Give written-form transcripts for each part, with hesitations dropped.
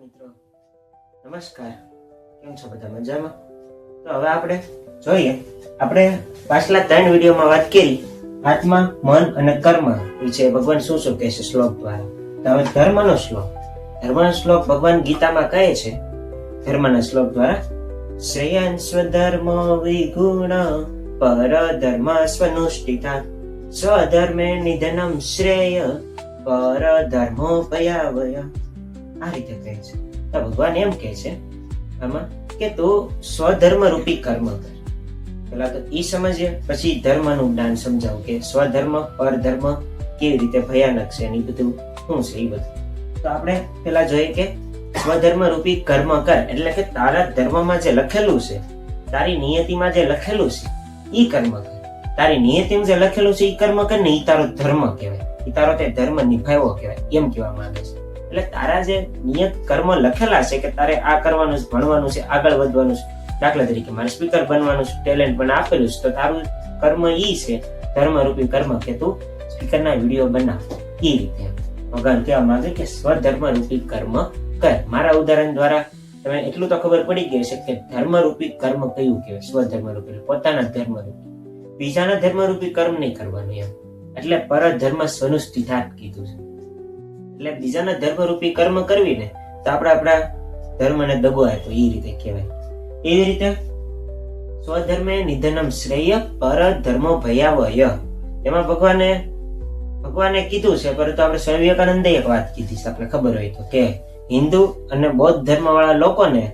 મિત્રો નમસ્કાર, કેમ છો બધા? મજામાં? તો હવે આપણે જોઈએ, આપણે પાછલા 3 વિડીયોમાં વાત કરી આત્મા, મન અને કર્મ વિશે ભગવાન શું શું કહે છે શ્લોક દ્વારા. તો હવે ધર્મનો શ્લોક ભગવાન ગીતામાં કહે છે ધર્મના શ્લોક દ્વારા, શ્રેયાન સ્વધર્મ વિગુણ પર ધર્મ સ્વનુષ્ઠિતા સ્વધર્મે નિધનમ શ્રેય પર ધર્મો ભયાવય. આ રીતે કહે છે. તો ભગવાન એમ કહે છે આમાં કે તું સ્વધર્મ રૂપી કર્મ કર. પેલા તો ઈ સમજીએ, પછી ધર્મનું જ્ઞાન સમજાવું કે સ્વધર્મ પરધર્મ કેવી રીતે ભયાનક છે અને બધું શું છે એ બધું. તો આપણે પેલા જોઈએ કે સ્વધર્મ રૂપી કર્મ કર એટલે કે તારા ધર્મમાં જે લખેલું છે, તારી નિયતિમાં જે લખેલું છે ઈ કર્મ કર. તારી નિયતિમાં જે લખેલું છે ઈ કર્મ કર ને ઈ તારો ધર્મ કહેવાય, ઈ તારો તે ધર્મ નિભાવ્યો કહેવાય, એમ કહેવા માંગે છે. એટલે તારા જે નિયત કર્મ લખેલા છે કે તારે આ કરવાનું છે, ભણવાનું છે, આગળ વધવાનું છે, દાખલા તરીકે મારે સ્પીકર બનવાનું છે, ટેલેન્ટ પણ આપેલું છે, તો તારું કર્મ ઈ છે ધર્મ રૂપી કર્મ કે તું સ્પીકરના વિડીયો બનાવ. ઈ રીતે ભગવાન કહેવા માંગે કે સ્વધર્મ રૂપી કર્મ કર. મારા ઉદાહરણ દ્વારા તમે એટલું તો ખબર પડી ગઈ છે કે ધર્મ રૂપી કર્મ કયું કહેવાય. સ્વધર્મ રૂપી પોતાના ધર્મ રૂપી, બીજાના ધર્મ રૂપી કર્મ નહીં કરવાનું એમ. એટલે પરધર્મ સ્વનુષ્ઠિતાત કીધું છે. એટલે બીજાના ધર્મ રૂપી કર્મ કરવી ને તો આપણે આપણા ધર્મને દગો આપ્યો એ રીતે કહેવાય. એવી રીતે સ્વધર્મે નિધનમ શ્રેય પર ધર્મો ભયાવય. એમાં ભગવાને કીધું છે, પરંતુ આપણે સ્વામી વિવેકાનંદે એક વાત કીધી છે, આપણે ખબર હોય તો, કે હિન્દુ અને બૌદ્ધ ધર્મ વાળા લોકોને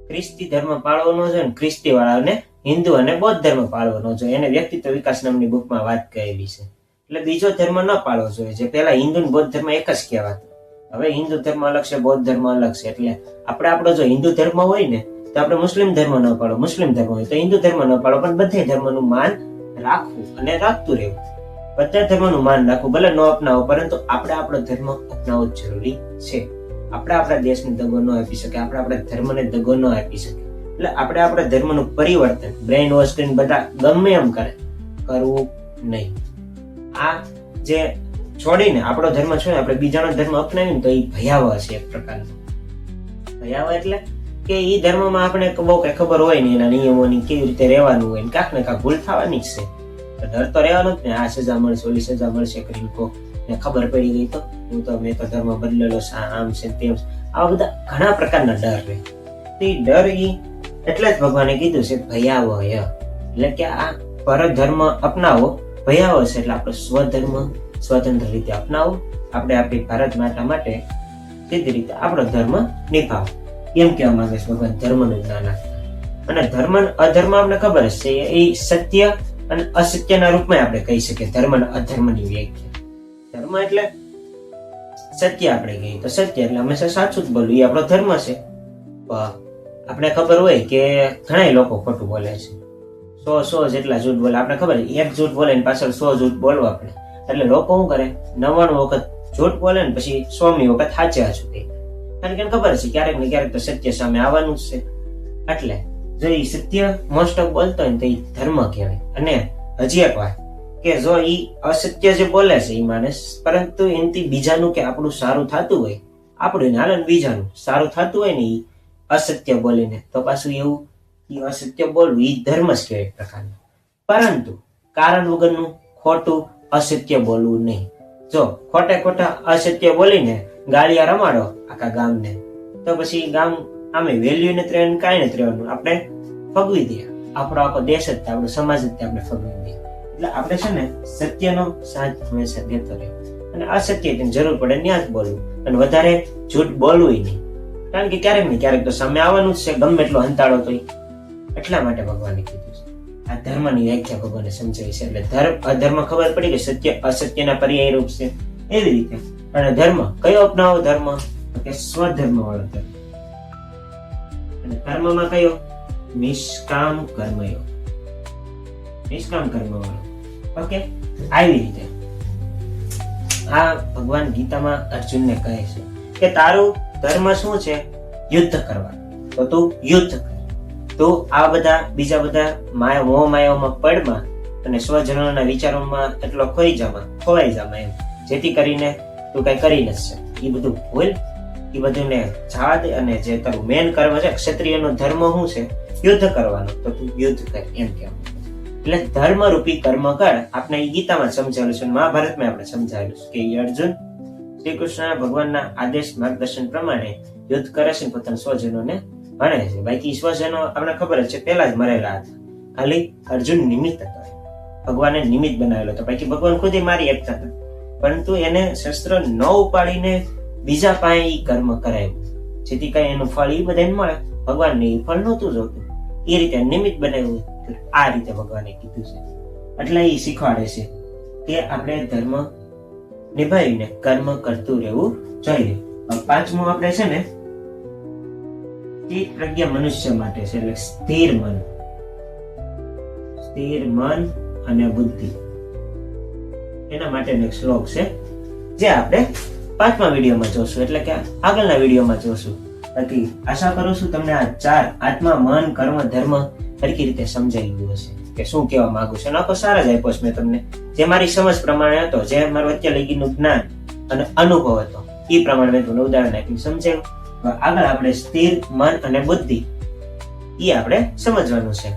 ખ્રિસ્તી ધર્મ પાળવો ન જોઈએ, ખ્રિસ્તી વાળાને હિન્દુ અને બૌદ્ધ ધર્મ પાળવો ન જોઈએ. એને વ્યક્તિત્વ વિકાસ નામની બુકમાં વાત કરેલી છે. એટલે બીજો ધર્મ ન પાળવો જોઈએ. જે પહેલા હિન્દુ અને બૌદ્ધ ધર્મ એક જ કહેવાતો, હવે હિન્દુ ધર્મ અલગ છે, બૌદ્ધ ધર્મ અલગ છે. એટલે આપણો જો હિન્દુ ધર્મ હોય ને તો આપણે મુસ્લિમ ધર્મ ન પાળો, મુસ્લિમ ધર્મ હોય તો હિન્દુ ધર્મ ન પાળો, પણ બધા ધર્મનું માન રાખવું અને રાખતું રહેવું. બધા ધર્મનું માન રાખવું, ભલે ન અપનાવો, પરંતુ આપણે આપણો ધર્મ અપનાવવો જ જરૂરી છે. આપણે આપણા દેશને દગો ન આપી શકે, આપણે આપણા ધર્મને દગો ન આપી શકે. એટલે આપણે આપણા ધર્મનું પરિવર્તન બ્રેઇન વોશ કરીને બધા ગમે એમ કરવું નહીં. આ જે છોડીને આપણો ધર્મ છોડીને આપણે બીજાનો ધર્મ અપનાવીને તો એ ભયાવહ છે. એક પ્રકારનો ભયાવહ એટલે કે એ ધર્મમાં આપણે બહુ કઈ ખબર હોય ને એના નિયમોની, કેવી રીતે રહેવાનું હોય, કાંક ને કાંક ભૂલ થવાની જ છે. ડર તો રહેવાનો જ ને, આ સજા મળશે, ઓલી સજા મળશે કરીને ને ખબર પડી ગઈ તો મેં તો ધર્મ બદલેલો છે, આમ છે તેમ છે. આવા બધા ઘણા પ્રકારના ડર રહે. તે ડર એટલે જ ભગવાને કીધું છે ભયાવહ. એટલે કે આ પરધર્મ અપનાવો ભયાવહ છે. એટલે આપણે સ્વધર્મ સ્વતંત્ર રીતે અપનાવો, આપણે આપણી ભારત માતા માટે સીધી રીતે આપણો ધર્મ નિભાવો, એમ કહેવા માંગે છે ભગવાન ધર્મનું જ્ઞાન આપતા. અને ધર્મ અધર્મ આપણે ખબર છે, એ સત્ય અને અસત્યના રૂપમાં આપણે કહી શકીએ. ધર્મ અને અધર્મની વ્યાખ્યા, ધર્મ એટલે સત્ય આપણે કહીએ તો સત્ય એટલે હંમેશા સાચું જ બોલવું, એ આપણો ધર્મ છે. આપણે ખબર હોય કે ઘણા લોકો ખોટું બોલે છે, 100 જેટલા જૂઠ બોલે. આપણે ખબર એક જૂઠ બોલે ને પાછળ 100 જૂઠ બોલવા આપણે. એટલે લોકો શું કરે, 99 વખત જૂઠ બોલે ને પછી 100મી વખત સાચું કહે. કારણ કે ખબર છે ક્યારેક ને ક્યારેક તો સત્ય સામે આવવાનું જ છે. એટલે જો એ સત્ય મોસ્ટ ઓફ બોલતો હોય ને તો એ ધર્મ કહેવાય. અને હજી એક વાત કે જો એ અસત્ય જે બોલે છે એ માણસ, પરંતુ એનાથી બીજાનું કે આપણું સારું થતું હોય, આપણું નાના બીજાનું સારું થતું હોય ને એ અસત્ય બોલીને, તો પાછું એવું એ અસત્ય બોલવું એ ધર્મ જ કહેવાય એક પ્રકારનું. પરંતુ કારણ વગરનું ખોટું અસત્ય બોલવું નહીં. જો ખોટા અસત્ય બોલીને ગાળિયા રમાડો આખા ગામને, તો પછી ગામ આમે વેલ્યુ નથી રહેવાનું, કાંઈ નથી રહેવાનું. આપણે ફગવી દઈએ, આપણો આખો દેશ જ, આપણો સમાજ જ આપણે ફગવી દઈએ. એટલે આપણે છે ને સત્યનો સાથ હંમેશા દેતો રહે, અને અસત્ય જરૂર પડે ત્યાં જ બોલવું, અને વધારે જૂઠ બોલવું નહીં. કારણ કે ક્યારેક ને ક્યારેક તો સામે આવવાનું જ છે, ગમે એટલો હંતાળો તો. એટલા માટે ભગવાને કીધું છે. આ ધર્મની વ્યાખ્યા ભગવાને સમજાવી છે. એટલે અધર્મ ખબર પડી કે સત્ય અસત્યના પર્યાય રૂપ છે. એવી રીતે અને ધર્મ કયો અપનાવો? ધર્મ કે સ્વધર્મ વાળો ધર્મ. અને કર્મમાં કયો? નિષ્કામ કર્મયોગ, નિષ્કામ કર્મ વાળો. ઓકે, આવી રીતે આ ભગવાન ગીતામાં અર્જુનને કહે છે કે તારું ધર્મ શું છે? યુદ્ધ કરવા. તો તું યુદ્ધ કર. તો આ બધા બીજા બધા મોહ માયાઓમાં પડમાં અને સ્વજનોના વિચારોમાં એટલો ખોવાઈ જામાં એમ, જેથી કરીને તું કઈ કરી નથી શકે. એ બધું ભૂલ, એ બધુંને જવા દે અને જે તારું મેન કર્મ છે, ક્ષત્રિયનો ધર્મ શું છે? યુદ્ધ કરવાનો. તો તું યુદ્ધ કર એમ કહેવાય. એટલે ધર્મ રૂપી કર્મ કર. આપણે એ ગીતામાં સમજાવેલું છે, મહાભારતમાં આપણે સમજાવેલું છે કે અર્જુન શ્રી કૃષ્ણ ભગવાનના આદેશ માર્ગદર્શન પ્રમાણે યુદ્ધ કરે છે, પોતાના સ્વજનોને ભણે છે. બાકી સ્વજનો આપણે ખબર જ છે પહેલા જ મરેલા હતા. ખાલી અર્જુન નિમિત્ત હતો, ભગવાને નિમિત્ત બનાવેલો હતો. બાકી ભગવાન ખુદ મારી એકતા હતા, પરંતુ એને શસ્ત્ર ન ઉપાડીને બીજા પાસે ઈ કર્મ કરાયું, જેથી કઈ એનું ફળ એ બધાને મળે. ભગવાનને એ ફળ નહોતું જોતું, એ રીતે નિમિત્ત બનાવ્યું. આ રીતે ભગવાને કીધું છે. એટલે એ શીખવાડે છે કે આપણે ધર્મ નિભાવીને કર્મ કરતું રહેવું જોઈએ. પાંચમું આપણે છે ને સ્થિર પ્રજ્ઞ મનુષ્ય માટે છે, એટલે સ્થિર મન અને બુદ્ધિ, એના માટેનો એક શ્લોક છે જે આપણે 5મા વિડીયોમાં જોશું, એટલે કે આગળના વિડીયોમાં જોશું. બાકી આશા કરું છું તમને આ 4 આત્મા, મન, કર્મ, ધર્મ સરખી રીતે સમજાઈ ગયું હશે કે શું કહેવા માંગુ છું. આખો સારા જ આપ્યો છે મેં તમને, જે મારી સમજ પ્રમાણે હતો, જે મારું અત્યારે લગીનું જ્ઞાન અને અનુભવ હતો, એ પ્રમાણે મેં તમને ઉદાહરણ આપીને સમજાવ્યું. આગળ આપણે સ્થિર મન અને બુદ્ધિ એ આપણે સમજવાનું છે.